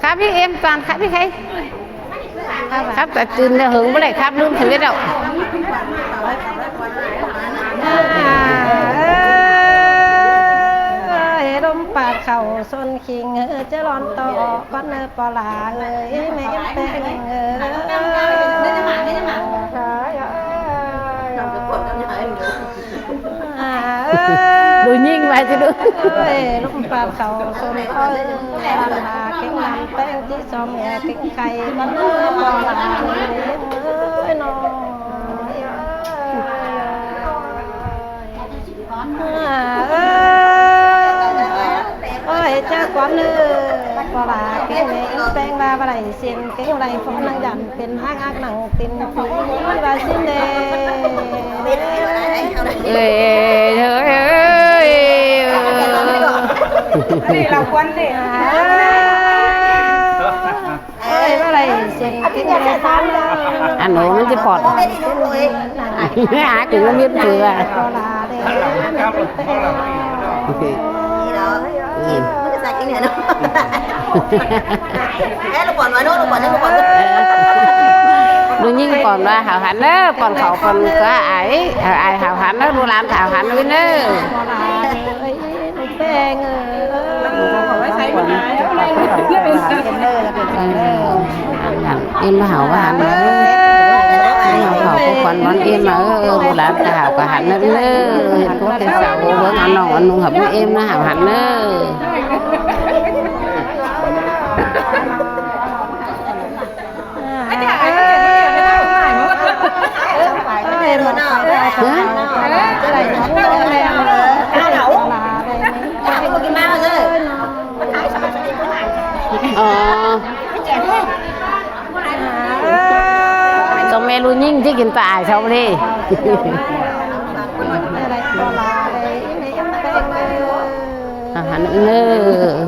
ครับพี่เอ็มtoànครับพี่ใครครับแต่ตื่นจะhưởng với lạiครับluôn thì biết đâu đông bạc khẩu xuân khinh chứ lon to con bò là người mẹ tên đùi nhiên vậy chứ được đông bạc khẩu xuân ơi là cái làm tên tí cho mẹ cái cây con bò là người nó ơi cha quán có là cái mẹ bên ba này xin cái này phong năng dặnเป็นác ác nặng tin quý và xin đi làm quân đi ơi ba này xin cái này phong ăn uống nó chỉ phọt ai cũng không biết chưa à có là đương nhiên còn là hào hạnh đó còn khẩu còn có ai hào hạnh đó luôn làm hào hạnh với nữa em hào quá hạnh hào có còn món em mà làm hào cả hạnh nữa có cái sầu với ăn ngon ăn hợp với em nó hào hạnh nữa cho mẹ luôn nhìn chứ kiến tài sao đi hả nữa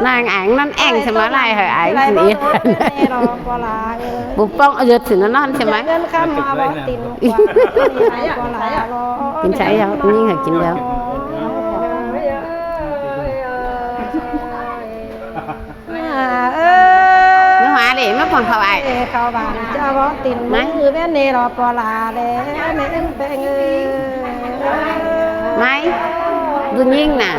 nàng ảnh nó ảnh thì má lại hỏi ảnh gì bụng bông ở dưới thì nó non thì mấy kín cháy đâu nhưng hả kín đâu nó hóa để nó còn khẩu ảnh khẩu bạn cho bó tình mấy người bé nè rồi bỏ là để mấy em bé người mấy đương nhiên nè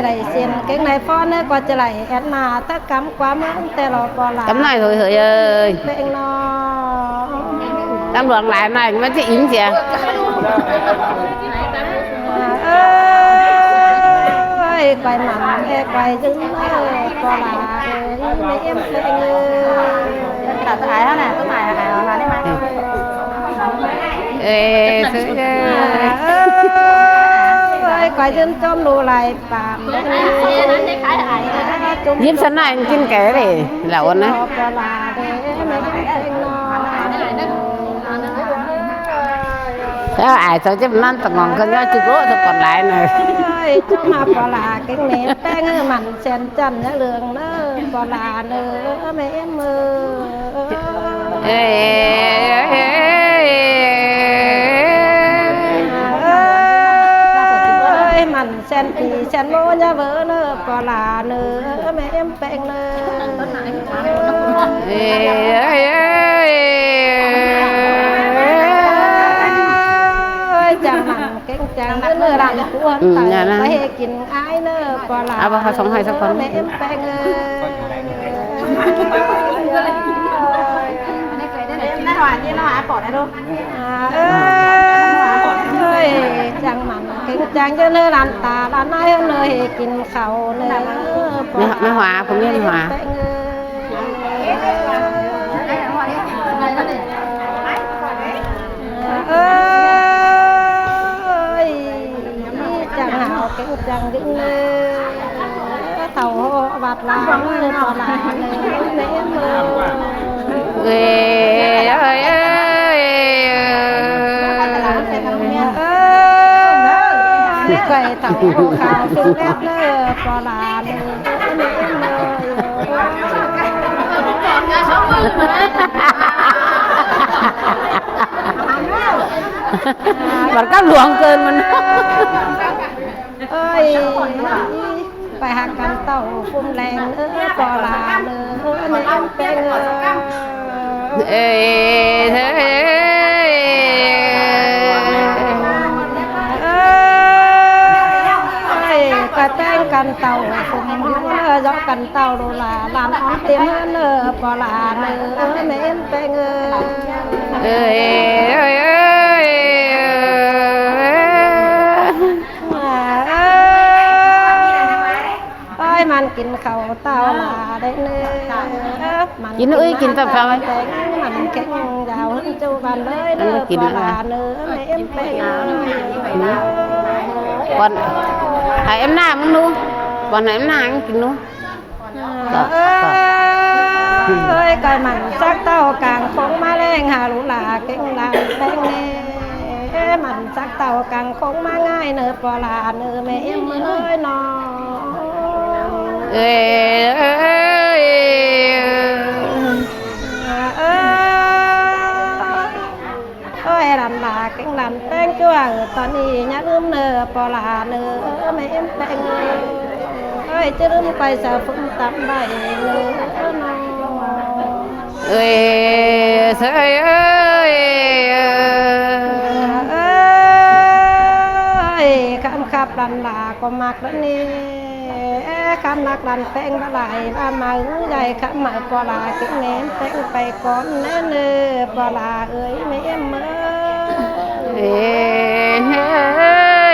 này xin cái này phone ấy qua trở lại em mà tất cắm quá mức tê lò bỏ là cắm này thôi hỡi ơi bên nó tam luận lại này nó chỉ yếm gì ơi quay mặt quay đứng bỏ là mấy em bên là tôi ai đó nè tôi mày là đi mà ê quay chân trong lù lại phạm giúp sẵn này trên cái để lẩu đấy sao ai sao chứ nó tao còn cân nhắc chụp lỗ thôi còn lại này chú mà bỏ là cái nét beng mặn sen chân nhá lường nữa bỏ là nữa mấy em mặn sen kỳ sen mô nhá vỡ nữa bỏ là nữa mấy em beng nữa chẳng nặng cái chẳng nặng nữa làm cuốn phải phảiกินai nữa bỏ là à bà sống hay sao con mấy em beng nó hòa như nó hòa bỏ đây luôn ơi chẳng mặn cái chẳng cho nơi làm tà là nói nơiกินkhẩu nữaไม่hòaผมไม่hòa chẳng nào cái chẳng đứng thầu bạt lá nên còn là nếm ơi quay thầu khảo từ lép nữa còn là nếm มันก็หลวงเกินมัน เอ้ยไปหักกันเต่าฟุ้มแรงปอลาเนื้อแม่เป็นเอ้ยเฮ้ยกระแป้งกันเต่าฟุ้มยกกันเต่าโดลาลานอ้อนเต็มเนื้อปอลาเนื้อแม่เป็นเอ้ยมันกินข้าวเต่าลาได้เนื้อกินอุ้ยกินตับข้าวไหมมันแข็งยาวจูบันเลยเนื้อปลาเนื้อแม่เป็นก่อนให้emหน้ามึงดูก่อนให้emหน้ามึงกินดูเอ้ยไก่มันซักเต้ากลางคงมาแรงหาลูลาเก่งลายแป้งเน่มันซักเต้ากลางคงมาง่ายเนื้อปลาเนื้อแม่เอ้ยนอเอ้ยรันลาเก่งรันแป้งจ้วงตอนนี้ยัดลืมเนื้อปลาเนื้อแม่แป้งเอ้ยจะลืมไปสาวฟุ้งตับใบเนื้อนอเอ้ยเอ้ยคำขับรันลาก็มักแล้วนี่คำนักรันแป้งละลายละมาใหญ่คำหมายปลาเก่งเน้นแป้งไปก่อนแน่เนื้อปลาเอ้ยไม่เอ็มเอ้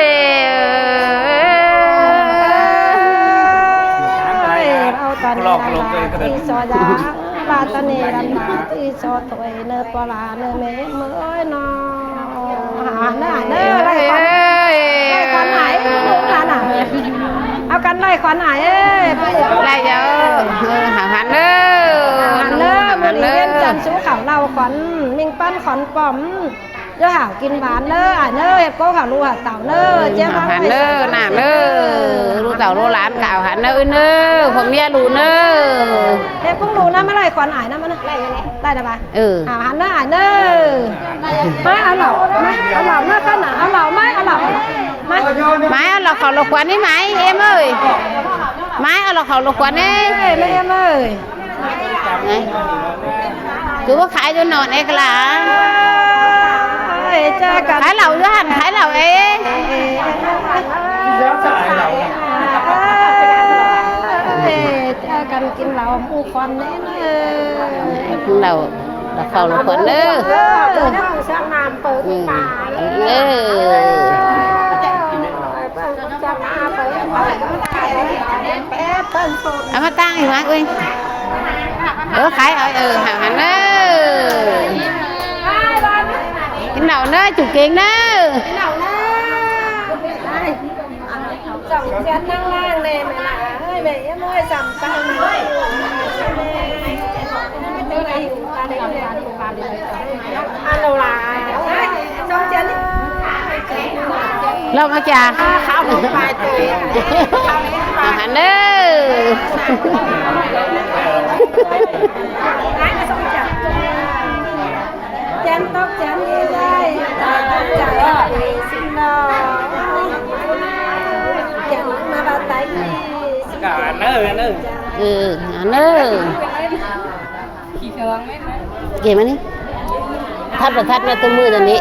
ยเราตอนนี้ตีโซยาลาตอนนี้รันลาตีโซถอยเนื้อปลาเนื้อไม่เอ็มเอ้ยนอหาเนื้อเนื้อไรก่อนไหนลูกหลานเอากันไล่ขวัญหายไล่เยอะหันเด้อมันเลี้ยงจันสู้เขาเราขวัญมิงปั้นขวัญป๋อมเจ้าหาวกินบานเด้อเด้อเฮ็ดโก้เขาลูกหาเต่าเด้อเจ้าหันเด้อหน้าเด้อลูกเต่าลูกหลานข่าวหันเด้อเด้อผมเมียลูเด้อเฮ็ดพวกลูนะไม่ไล่ขวัญหายนะมันไล่ยังไงไล่ได้ปะหันเด้อหันเด้อไม่เอาเหล่าไม่เอาเหล่าหน้าข้างหน้าเอาเหล่าไม่เอาเหล่าไม่เอาหลอกเขาหลอกขวัญนี่ไหมเอ็มเอ้ยไม่เอาหลอกเขาหลอกขวัญนี่ไม่เอ็มเอ้ยคือว่าขายจนนอนเอกล่ะขายเหล่าอยู่หันขายเหล่าเองเจอกันกินเหล่าผู้คนนี่เลยเหล่าเขาหลอกขวัญเด้อช่างน้ำเปิดตาเอามาตั้งอีกไหมอุ้ยขายหันเด้อกินเหล่าเด้อจุกเก่งเด้อสองเจ้านั่งล่างเลยแม่ละเฮ้ยแม่ยังไม่สั่งตังเลยอันเราล่ะสองเจ้าเรามาจ่าข้าวหมูปลาเตยหันเด้อเจนตกเจนนี่ได้จ่ายสินดอเจนมาบาไตcả nơ nơ nơ kìa mà đi thắt vào tôi mưa rồi đi